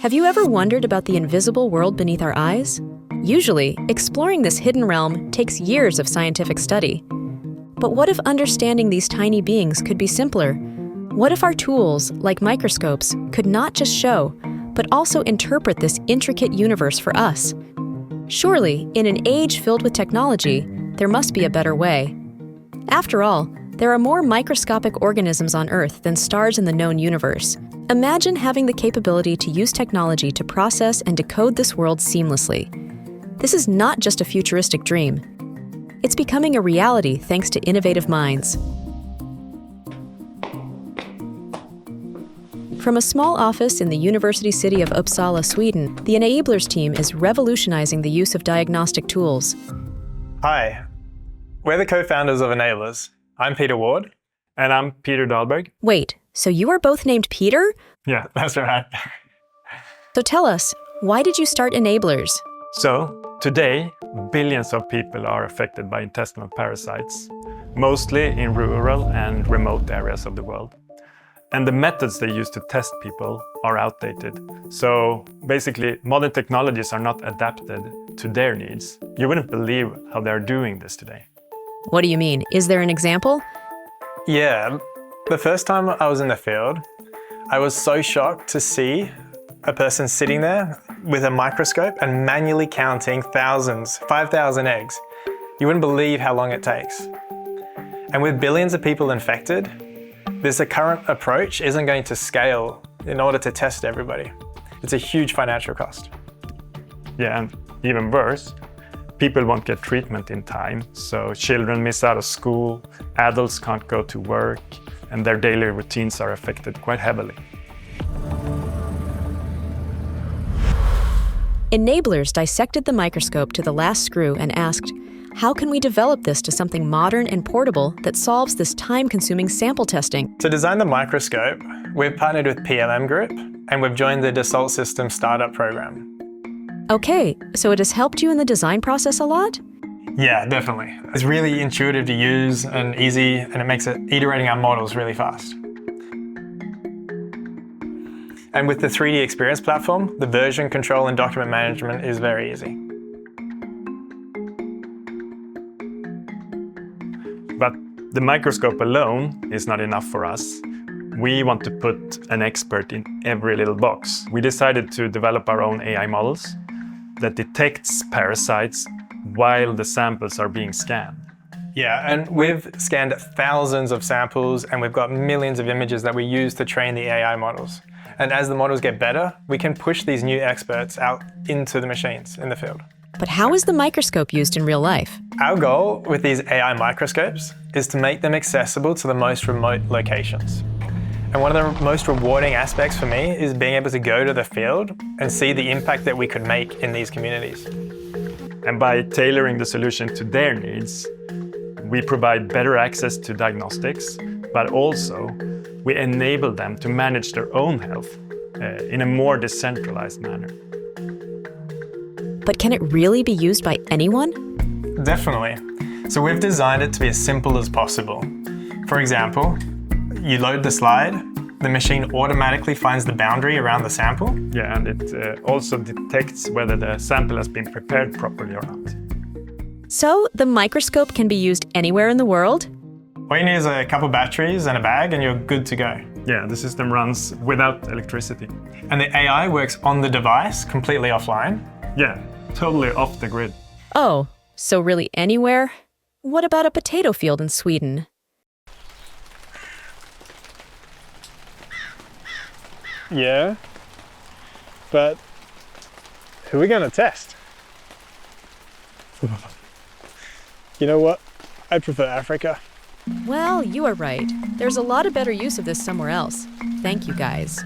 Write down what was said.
Have you ever wondered about the invisible world beneath our eyes? Usually, exploring this hidden realm takes years of scientific study. But what if understanding these tiny beings could be simpler? What if our tools, like microscopes, could not just show, but also interpret this intricate universe for us? Surely, in an age filled with technology, there must be a better way. After all, there are more microscopic organisms on Earth than stars in the known universe. Imagine having the capability to use technology to process and decode this world seamlessly. This is not just a futuristic dream. It's becoming a reality thanks to innovative minds. From a small office in the university city of Uppsala, Sweden, the Enaiblers team is revolutionizing the use of diagnostic tools. Hi, we're the co-founders of Enaiblers. I'm Peter Ward. And I'm Peter Dahlberg. Wait, so you are both named Peter? Yeah, that's right. So tell us, why did you start Enaiblers? So, today, billions of people are affected by intestinal parasites, mostly in rural and remote areas of the world. And the methods they use to test people are outdated. So, basically, modern technologies are not adapted to their needs. You wouldn't believe how they're doing this today. What do you mean? Is there an example? Yeah, the first time I was in the field, I was so shocked to see a person sitting there with a microscope and manually counting 5,000 eggs. You wouldn't believe how long it takes. And with billions of people infected, this current approach isn't going to scale in order to test everybody. It's a huge financial cost. Yeah, and even worse, people won't get treatment in time, so children miss out of school, adults can't go to work, and their daily routines are affected quite heavily. Enaiblers dissected the microscope to the last screw and asked, how can we develop this to something modern and portable that solves this time-consuming sample testing? To design the microscope, we've partnered with PLM Group, and we've joined the Dassault Systèmes Startup program. Okay, so it has helped you in the design process a lot? Yeah, definitely. It's really intuitive to use and easy, and it makes iterating our models really fast. And with the 3D Experience platform, the version control and document management is very easy. But the microscope alone is not enough for us. We want to put an expert in every little box. We decided to develop our own AI models that detects parasites while the samples are being scanned. Yeah, and we've scanned thousands of samples and we've got millions of images that we use to train the AI models. And as the models get better, we can push these new experts out into the machines in the field. But how is the microscope used in real life? Our goal with these AI microscopes is to make them accessible to the most remote locations. And one of the most rewarding aspects for me is being able to go to the field and see the impact that we could make in these communities. And by tailoring the solution to their needs, we provide better access to diagnostics, but also we enable them to manage their own health in a more decentralized manner. But can it really be used by anyone? Definitely. So we've designed it to be as simple as possible. For example, you load the slide, the machine automatically finds the boundary around the sample. Yeah, and it also detects whether the sample has been prepared properly or not. So the microscope can be used anywhere in the world? All you need is a couple batteries and a bag and you're good to go. Yeah, the system runs without electricity. And the AI works on the device, completely offline. Yeah, totally off the grid. Oh, so really anywhere? What about a potato field in Sweden? Yeah, but who are we going to test? You know what? I prefer Africa. Well, you are right. There's a lot of better use of this somewhere else. Thank you, guys.